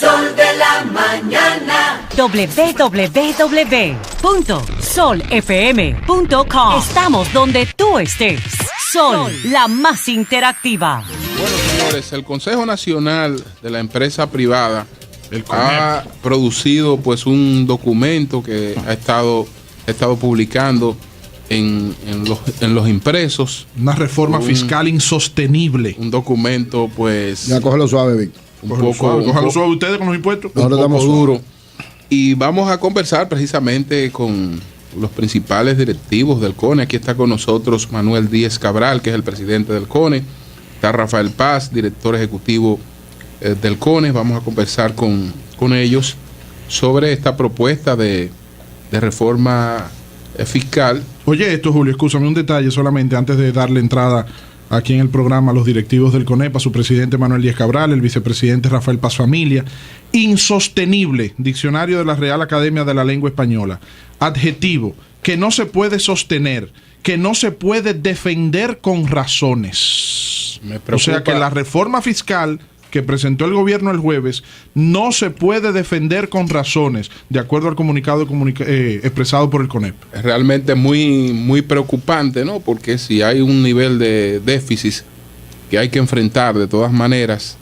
Sol de la mañana. www.solfm.com. Estamos donde tú estés. Sol, la más interactiva. Bueno, señores, el Consejo Nacional de la Empresa Privada ha producido pues un documento que ha estado publicando en los impresos. Una reforma fiscal insostenible. Un documento pues... Ya, cógelo suave, Víctor. Cógelo suave ustedes con los impuestos. Un poco duro. Y vamos a conversar precisamente con los principales directivos del CONE. Aquí está con nosotros Manuel Díez Cabral, que es el presidente del CONE. Está Rafael Paz, director ejecutivo del CONE. Vamos a conversar con ellos sobre esta propuesta de reforma fiscal. Oye, esto, Julio, escúchame un detalle solamente antes de darle entrada aquí en el programa a los directivos del CONEPA, su presidente Manuel Díez Cabral, el vicepresidente Rafael Paz Familia. Insostenible, diccionario de la Real Academia de la Lengua Española. Adjetivo, que no se puede sostener, que no se puede defender con razones. O sea que la reforma fiscal que presentó el gobierno el jueves no se puede defender con razones, de acuerdo al comunicado expresado por el CONEP. Es realmente muy preocupante, ¿no? Porque si hay un nivel de déficit que hay que enfrentar de todas maneras,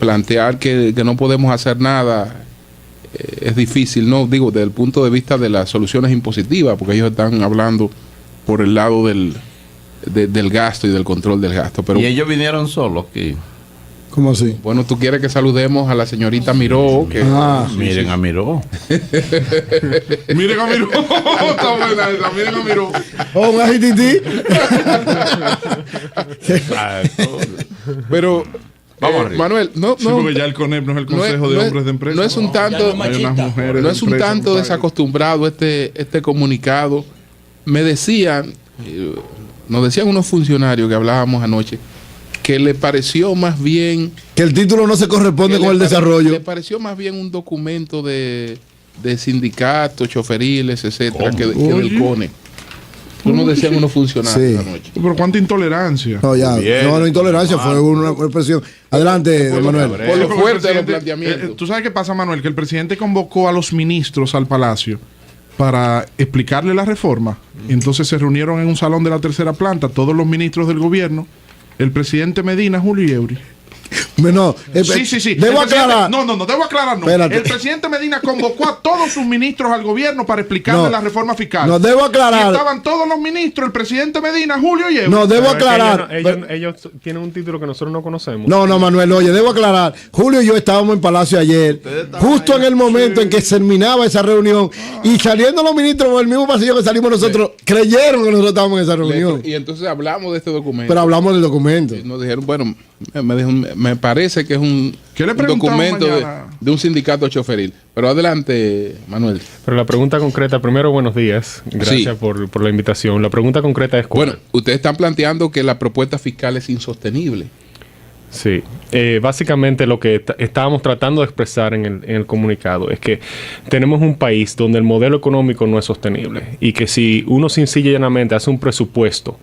plantear que no podemos hacer nada es difícil, ¿no? Digo, desde el punto de vista de las soluciones impositivas, porque ellos están hablando por el lado del gasto y del control del gasto. Pero, y ellos vinieron solos aquí. ¿Cómo así? Bueno, tú quieres que saludemos a la señorita Miró. Que miren a Miró. Miren a Miró. Está buena esa, miren a Miró. Oh, un agitití. Pero, Manuel, no, porque ya el CONEP no es el Consejo de Hombres de Empresa. No es un tanto, no es un tanto desacostumbrado este comunicado. Me decían, nos decían unos funcionarios que hablábamos anoche, que le pareció más bien... Que el título no se corresponde con el desarrollo. Le pareció más bien un documento de sindicatos, choferiles, etcétera, que del CONE. Uno decían unos funcionarios anoche. Pero cuánta intolerancia. No, ya. No, intolerancia, fue una expresión. Adelante, Manuel. Por lo fuerte de los planteamientos. ¿Tú sabes qué pasa, Manuel? Que el presidente convocó a los ministros al Palacio para explicarle la reforma. Entonces se reunieron en un salón de la tercera planta todos los ministros del gobierno, el presidente Medina, Julio y Eury. No, sí. Debo aclarar. No, debo aclarar. No. El presidente Medina convocó a todos sus ministros al gobierno para explicarle la reforma fiscal. No, debo aclarar. Y estaban todos los ministros, el presidente Medina, Julio y Eury. No, debo aclarar. Ellos tienen un título que nosotros no conocemos. No, Manuel, oye, debo aclarar. Julio y yo estábamos en Palacio ayer, justo en el momento en que terminaba esa reunión, y saliendo los ministros por el mismo pasillo que salimos nosotros, creyeron que nosotros estábamos en esa reunión. Y entonces hablamos de este documento. Pero hablamos del documento. Y nos dijeron, bueno, me parece que es un documento de un sindicato choferil. Pero adelante, Manuel. Pero la pregunta concreta, primero, buenos días. Gracias por la invitación. La pregunta concreta es ¿cuál? Bueno, ustedes están planteando que la propuesta fiscal es insostenible. Sí. Básicamente lo que estábamos tratando de expresar en el comunicado es que tenemos un país donde el modelo económico no es sostenible y que si uno sencilla y llanamente hace un presupuesto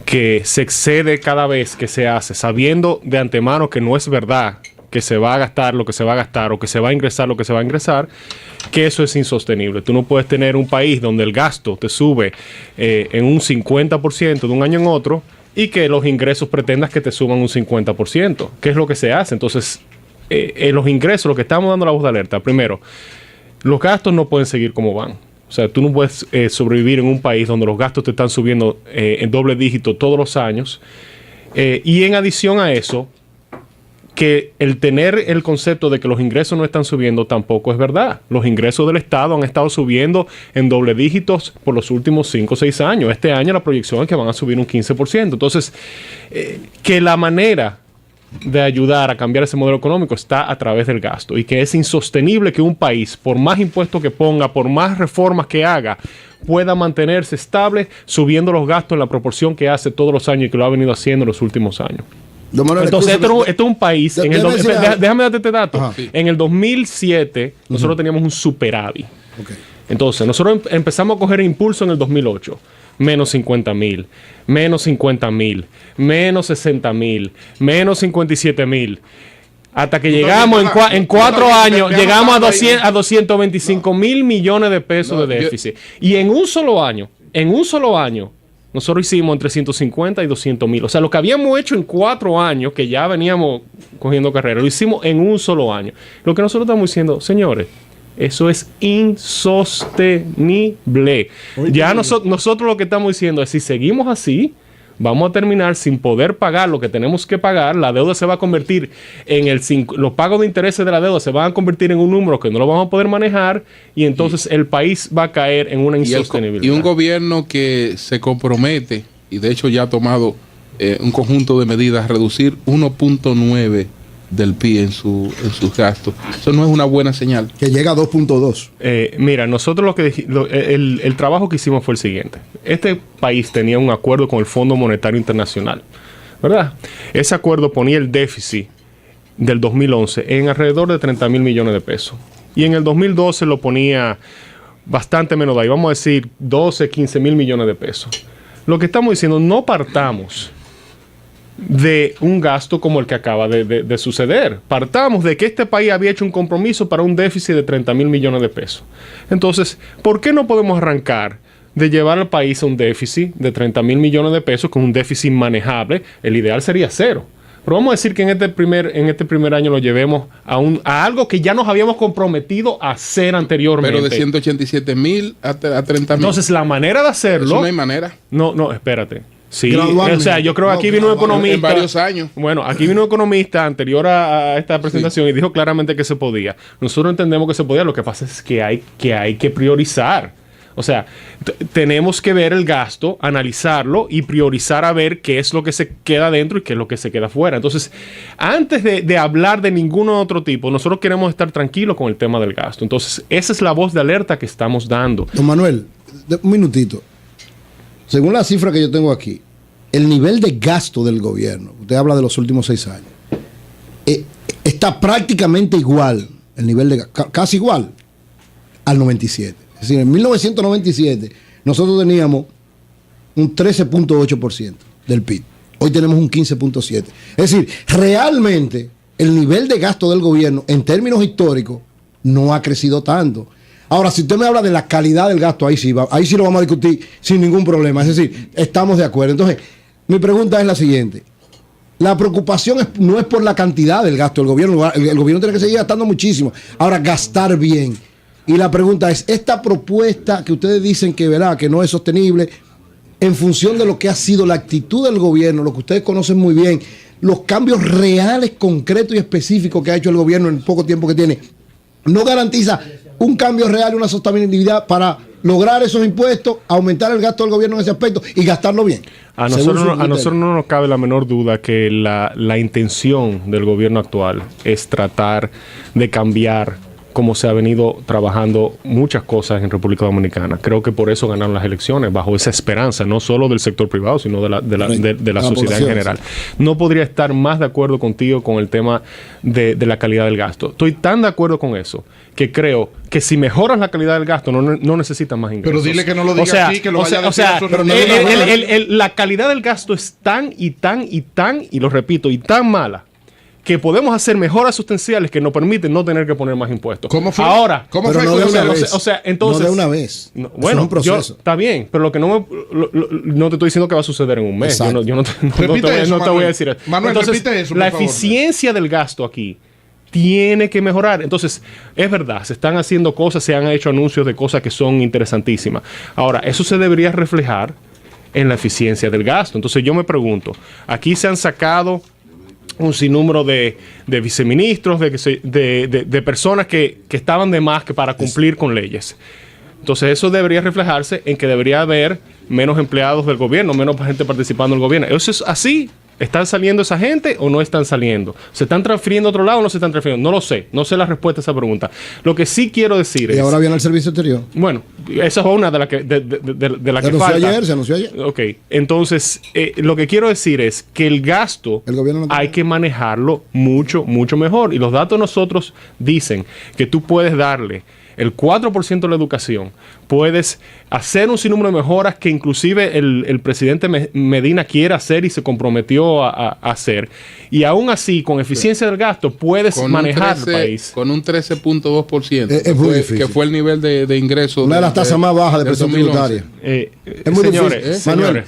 que se excede cada vez que se hace, sabiendo de antemano que no es verdad, que se va a gastar lo que se va a gastar o que se va a ingresar lo que se va a ingresar, que eso es insostenible. Tú no puedes tener un país donde el gasto te sube en un 50% de un año en otro y que los ingresos pretendas que te suban un 50%. ¿Qué es lo que se hace? Entonces, en los ingresos, lo que estamos dando la voz de alerta, primero, los gastos no pueden seguir como van. O sea, tú no puedes sobrevivir en un país donde los gastos te están subiendo en doble dígito todos los años. Y en adición a eso, que el tener el concepto de que los ingresos no están subiendo tampoco es verdad. Los ingresos del Estado han estado subiendo en doble dígitos por los últimos 5 o 6 años. Este año la proyección es que van a subir un 15%. Entonces, que la manera de ayudar a cambiar ese modelo económico está a través del gasto y que es insostenible que un país, por más impuestos que ponga, por más reformas que haga, pueda mantenerse estable subiendo los gastos en la proporción que hace todos los años y que lo ha venido haciendo en los últimos años. Entonces esto es un país déjame darte este dato. En el 2007 nosotros teníamos un superávit. Entonces nosotros empezamos a coger impulso en el 2008. Menos 50,000, menos 50,000, menos 60,000, menos 57,000. Hasta que llegamos en 4 años, llegamos a 225 mil millones de pesos de déficit. Y en un solo año, nosotros hicimos entre 150 y 200 mil. O sea, lo que habíamos hecho en 4 años, que ya veníamos cogiendo carrera, lo hicimos en un solo año. Lo que nosotros estamos diciendo, señores, eso es insostenible. Ya nosotros lo que estamos diciendo es, si seguimos así, vamos a terminar sin poder pagar lo que tenemos que pagar. La deuda se va a convertir los pagos de intereses de la deuda se van a convertir en un número que no lo vamos a poder manejar, y entonces el país va a caer en una insostenibilidad. Y un gobierno que se compromete, y de hecho ya ha tomado un conjunto de medidas, reducir 1.9 del PIB en sus gastos. Eso no es una buena señal. Que llega a 2.2. Mira, nosotros el trabajo que hicimos fue el siguiente. Este país tenía un acuerdo con el Fondo Monetario Internacional, ¿verdad? Ese acuerdo ponía el déficit del 2011 en alrededor de 30 mil millones de pesos. Y en el 2012 lo ponía bastante menos de ahí, vamos a decir 12, 15 mil millones de pesos. Lo que estamos diciendo, no partamos de un gasto como el que acaba de suceder. Partamos de que este país había hecho un compromiso para un déficit de 30 mil millones de pesos. Entonces, ¿por qué no podemos arrancar de llevar al país a un déficit de 30 mil millones de pesos con un déficit manejable? El ideal sería 0. Pero vamos a decir que en este primer año lo llevemos a algo que ya nos habíamos comprometido a hacer anteriormente. Pero de 187 mil a 30 mil. Entonces, la manera de hacerlo... Eso no hay manera. No, espérate. Sí, o sea, yo creo que aquí vino un economista. En varios años. Bueno, aquí vino un economista anterior a esta presentación, sí, y dijo claramente que se podía. Nosotros entendemos que se podía, lo que pasa es que hay que priorizar. O sea, tenemos que ver el gasto, analizarlo y priorizar a ver qué es lo que se queda dentro y qué es lo que se queda fuera. Entonces, antes de hablar de ningún otro tipo, nosotros queremos estar tranquilos con el tema del gasto. Entonces, esa es la voz de alerta que estamos dando. Don Manuel, un minutito. Según la cifra que yo tengo aquí, el nivel de gasto del gobierno, usted habla de los últimos 6 años, está prácticamente igual, el nivel de casi igual al 97. Es decir, en 1997 nosotros teníamos un 13.8% del PIB. Hoy tenemos un 15.7%. Es decir, realmente el nivel de gasto del gobierno en términos históricos no ha crecido tanto. Ahora, si usted me habla de la calidad del gasto, ahí sí lo vamos a discutir sin ningún problema. Es decir, estamos de acuerdo. Entonces, mi pregunta es la siguiente. La preocupación no es por la cantidad del gasto del gobierno. El gobierno tiene que seguir gastando muchísimo. Ahora, gastar bien. Y la pregunta es, esta propuesta que ustedes dicen que, ¿verdad?, que no es sostenible, en función de lo que ha sido la actitud del gobierno, lo que ustedes conocen muy bien, los cambios reales, concretos y específicos que ha hecho el gobierno en el poco tiempo que tiene, no garantiza un cambio real y una sostenibilidad para lograr esos impuestos, aumentar el gasto del gobierno en ese aspecto y gastarlo bien. A nosotros no nos cabe la menor duda que la intención del gobierno actual es tratar de cambiar como se ha venido trabajando muchas cosas en República Dominicana. Creo que por eso ganaron las elecciones, bajo esa esperanza, no solo del sector privado, sino de la sociedad en general. Sí. No podría estar más de acuerdo contigo con el tema de la calidad del gasto. Estoy tan de acuerdo con eso que creo que si mejoras la calidad del gasto, no necesitas más ingresos. Pero dile que no lo diga así, que lo vaya a decir a su reunión. La calidad del gasto es tan, y lo repito, y tan mala, que podemos hacer mejoras sustanciales que nos permiten no tener que poner más impuestos. ¿Cómo fue? Ahora, ¿cómo fue? No de una vez. Entonces, no de una vez. No, bueno, es un proceso. Está bien, pero lo que no te estoy diciendo que va a suceder en un mes. Yo no te voy a decir eso. Manuel, entonces, repite eso, la por favor. Eficiencia del gasto aquí tiene que mejorar. Entonces, es verdad, se están haciendo cosas, se han hecho anuncios de cosas que son interesantísimas. Ahora, eso se debería reflejar en la eficiencia del gasto. Entonces, yo me pregunto, aquí se han sacado un sinnúmero de viceministros, de personas que estaban de más que para cumplir con leyes. Entonces eso debería reflejarse en que debería haber menos empleados del gobierno, menos gente participando en el gobierno. ¿Eso es así? ¿Están saliendo esa gente o no están saliendo? ¿Se están transfiriendo a otro lado o no se están transfiriendo? No lo sé. No sé la respuesta a esa pregunta. Lo que sí quiero decir es... ¿Y ahora viene el servicio exterior? Bueno, esa es una de las que falta. Se anunció ayer. Ok. Entonces, lo que quiero decir es que el gasto hay que manejarlo mucho, mucho mejor. Y los datos nosotros dicen que tú puedes darle el 4% de la educación, puedes hacer un sinnúmero de mejoras que inclusive el presidente Medina quiere hacer y se comprometió comenzó a hacer. Y aún así, con eficiencia del gasto, puedes manejar el país. Con un 13.2%, Es muy difícil. que fue el nivel de ingreso. Una de las tasas más bajas de presión 2011. tributaria. Es muy difícil.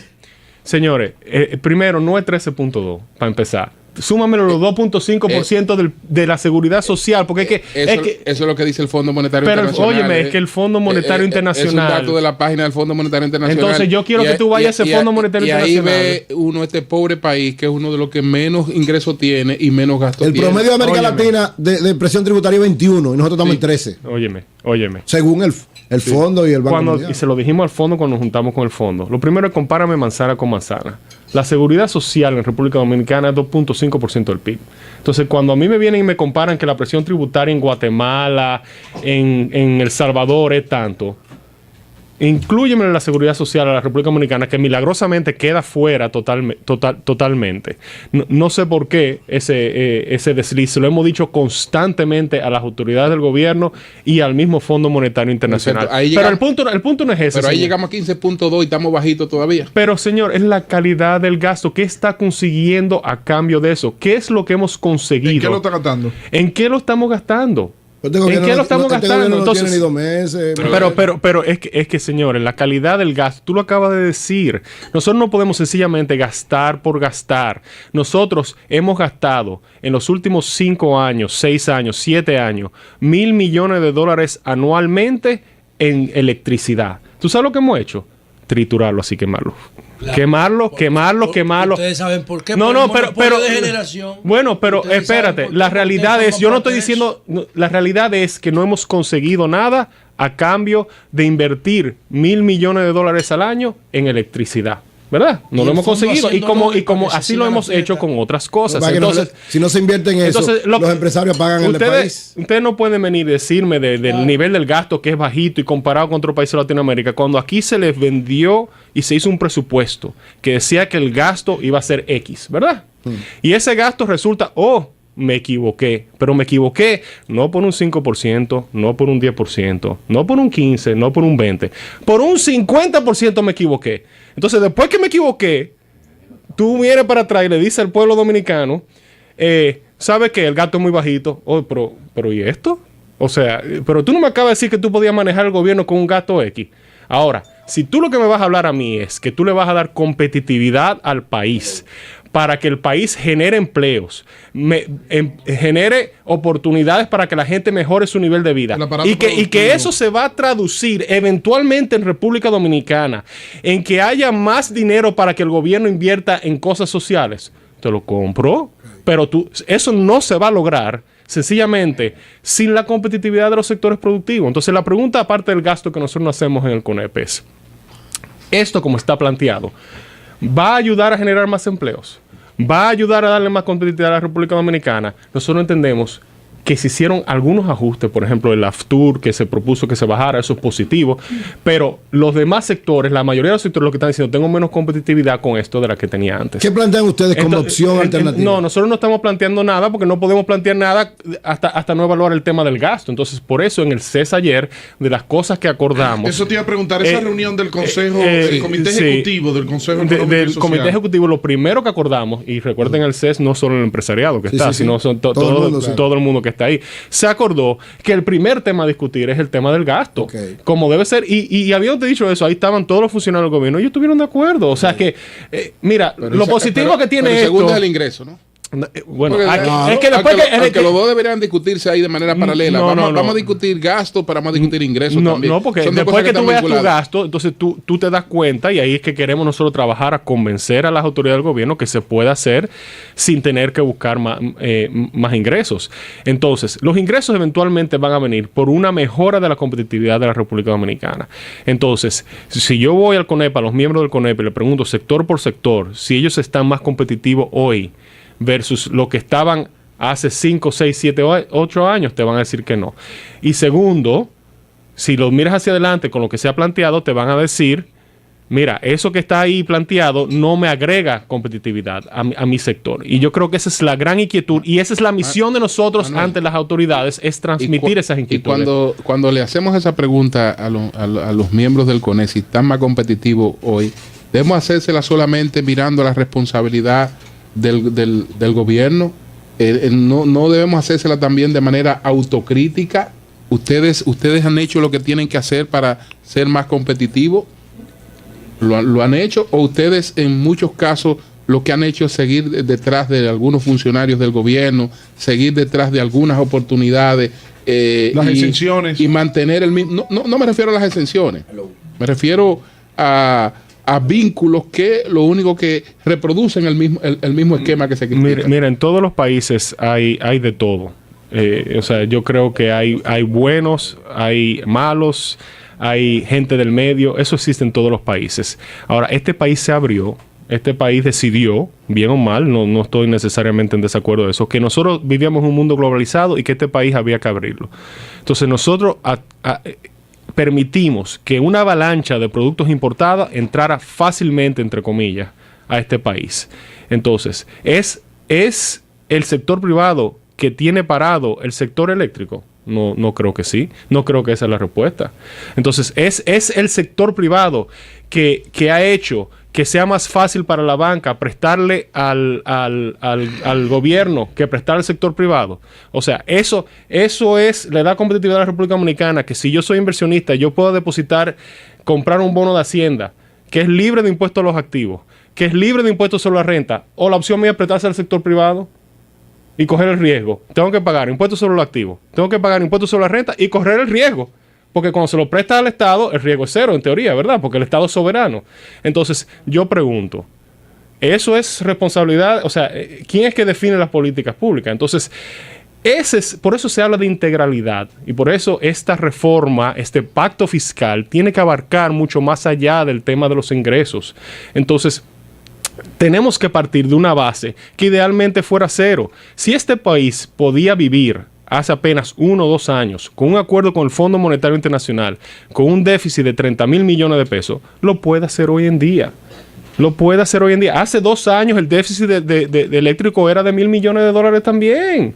Señores, primero, no es 13.2, para empezar. Súmamelo los 2.5% de la seguridad social, porque eso es lo que dice el Fondo Monetario Internacional. Pero óyeme, es que el Fondo Monetario Internacional... Es un dato de la página del Fondo Monetario Internacional. Entonces yo quiero que tú vayas a ese Fondo Monetario Internacional. Y ahí ve uno este pobre país, que es uno de los que menos ingresos tiene y menos gastos tiene. El promedio de América Latina de presión tributaria es 21 y nosotros estamos en 13. Óyeme. Según el fondo y el Banco Mundial. Y se lo dijimos al fondo cuando nos juntamos con el fondo. Lo primero es compárame manzana con manzana. La seguridad social en República Dominicana es 2.5% del PIB. Entonces, cuando a mí me vienen y me comparan que la presión tributaria en Guatemala, en El Salvador es tanto, inclúyeme la seguridad social a la República Dominicana, que milagrosamente queda fuera totalmente. No sé por qué ese desliz. Lo hemos dicho constantemente a las autoridades del gobierno y al mismo Fondo Monetario Internacional. Pero el punto no es ese. Pero ahí señor. llegamos a 15.2 y estamos bajitos todavía. Pero, señor, es la calidad del gasto. ¿Qué está consiguiendo a cambio de eso? ¿Qué es lo que hemos conseguido? ¿En qué lo está gastando? ¿En qué lo estamos gastando? ¿En qué lo estamos gastando? Entonces, no tiene ni 2 meses. Pero es que, señores, la calidad del gasto, tú lo acabas de decir. Nosotros no podemos sencillamente gastar por gastar. Nosotros hemos gastado en los últimos 5 años, 6 años, 7 años, $1,000 millones anualmente en electricidad. ¿Tú sabes lo que hemos hecho? Triturarlo, así quemarlo. Claro. Quemarlo. Ustedes saben por qué. Pero de generación. Bueno, pero Ustedes espérate. La realidad es, yo no estoy diciendo, la realidad es que no hemos conseguido nada a cambio de invertir $1,000 millones al año en electricidad. ¿Verdad? No lo hemos conseguido. Y como así lo hemos hecho con otras cosas. Entonces, si no se invierte en eso, los empresarios pagan el país. Ustedes no pueden venir y decirme del nivel del gasto que es bajito y comparado con otros países de Latinoamérica, cuando aquí se les vendió y se hizo un presupuesto que decía que el gasto iba a ser X, ¿verdad? Y ese gasto resulta, me equivoqué, pero me equivoqué no por un 5%, no por un 10%, no por un 15%, no por un 20%, por un 50% me equivoqué. Entonces, después que me equivoqué, tú vienes para atrás y le dices al pueblo dominicano, ¿sabes qué? El gasto es muy bajito. Pero ¿y esto? O sea, pero tú no me acabas de decir que tú podías manejar el gobierno con un gasto X. Ahora, si tú lo que me vas a hablar a mí es que tú le vas a dar competitividad al país para que el país genere empleos, genere oportunidades para que la gente mejore su nivel de vida y que eso se va a traducir eventualmente en República Dominicana en que haya más dinero para que el gobierno invierta en cosas sociales, te lo compro, pero eso no se va a lograr sencillamente sin la competitividad de los sectores productivos. Entonces la pregunta, aparte del gasto que nosotros no hacemos en el CONEP, es esto como está planteado, ¿va a ayudar a generar más empleos? ¿Va a ayudar a darle más competitividad a la República Dominicana? Nosotros entendemos que se hicieron algunos ajustes, por ejemplo, el AFTUR, que se propuso que se bajara, eso es positivo, pero los demás sectores, la mayoría de los sectores lo que están diciendo, tengo menos competitividad con esto de la que tenía antes. ¿Qué plantean ustedes como opción alternativa? No, nosotros no estamos planteando nada porque no podemos plantear nada hasta no evaluar el tema del gasto. Entonces, por eso en el CES ayer, de las cosas que acordamos... Eso te iba a preguntar, esa reunión del Consejo, del Comité Ejecutivo, del Consejo Económico y Social. Comité Ejecutivo, lo primero que acordamos, y recuerden el CES no solo el empresariado que está, sino son todo el mundo que está ahí. Se acordó que el primer tema a discutir es el tema del gasto, como debe ser, y habiéndote dicho eso, ahí estaban todos los funcionarios del gobierno, ellos estuvieron de acuerdo, o sea que, mira, pero lo positivo que tiene esto... El segundo es el ingreso, ¿no? Bueno, es que después que los dos deberían discutirse ahí de manera paralela. Vamos a discutir gastos, pero vamos a discutir ingresos también. No, porque después que tú veas tu gasto, entonces tú te das cuenta, y ahí es que queremos nosotros trabajar a convencer a las autoridades del gobierno que se puede hacer sin tener que buscar más ingresos. Entonces, los ingresos eventualmente van a venir por una mejora de la competitividad de la República Dominicana. Entonces, si yo voy al CONEP, a los miembros del CONEP, y le pregunto sector por sector, si ellos están más competitivos hoy versus lo que estaban hace 5, 6, 7, 8 años, te van a decir que no. Y segundo, si lo miras hacia adelante con lo que se ha planteado, te van a decir, mira, eso que está ahí planteado no me agrega competitividad a mi sector. Y yo creo que esa es la gran inquietud y esa es la misión de nosotros ante las autoridades, es transmitir esas inquietudes. Y cuando le hacemos esa pregunta a los miembros del CONEP, si están más competitivos hoy, debemos hacérsela solamente mirando la responsabilidad del gobierno. No debemos hacérsela también de manera autocrítica. Ustedes han hecho lo que tienen que hacer para ser más competitivos. ¿Lo han hecho? ¿O ustedes en muchos casos lo que han hecho es seguir detrás de algunos funcionarios del gobierno, seguir detrás de algunas oportunidades? Las exenciones. Y mantener el mismo... No me refiero a las exenciones. Me refiero a vínculos que lo único que reproducen el mismo esquema que se critica. Mira, en todos los países hay de todo. O sea, yo creo que hay buenos, hay malos, hay gente del medio. Eso existe en todos los países. Ahora, este país se abrió. Este país decidió, bien o mal, no estoy necesariamente en desacuerdo de eso, que nosotros vivíamos en un mundo globalizado y que este país había que abrirlo. Entonces nosotros permitimos que una avalancha de productos importados entrara fácilmente, entre comillas, a este país. Entonces, ¿es el sector privado que tiene parado el sector eléctrico? No creo que sí. No creo que esa es la respuesta. Entonces, ¿es el sector privado que ha hecho que sea más fácil para la banca prestarle al gobierno que prestar al sector privado? O sea, eso le da competitividad a la República Dominicana, que si yo soy inversionista, yo puedo depositar, comprar un bono de Hacienda, que es libre de impuestos a los activos, que es libre de impuestos sobre la renta, o la opción mía es prestarse al sector privado y coger el riesgo. Tengo que pagar impuestos sobre los activos, tengo que pagar impuestos sobre la renta y correr el riesgo. Porque cuando se lo presta al Estado, el riesgo es cero, en teoría, ¿verdad? Porque el Estado es soberano. Entonces, yo pregunto, ¿eso es responsabilidad? O sea, ¿quién es que define las políticas públicas? Entonces, por eso se habla de integralidad. Y por eso esta reforma, este pacto fiscal, tiene que abarcar mucho más allá del tema de los ingresos. Entonces, tenemos que partir de una base que idealmente fuera cero. Si este país podía vivir hace apenas 1 o 2 años, con un acuerdo con el Fondo Monetario Internacional, con un déficit de 30,000 millones de pesos, lo puede hacer hoy en día. Lo puede hacer hoy en día. Hace 2 años el déficit de eléctrico era de $1,000 millones también.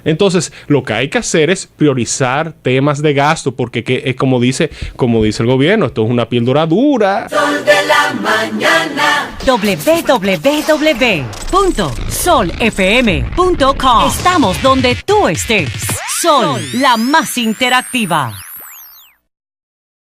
Entonces, lo que hay que hacer es priorizar temas de gasto, porque es como dice el gobierno, esto es una píldora dura. Sol de la mañana. www.solfm.com. Estamos donde tú estés. Sol, la más interactiva.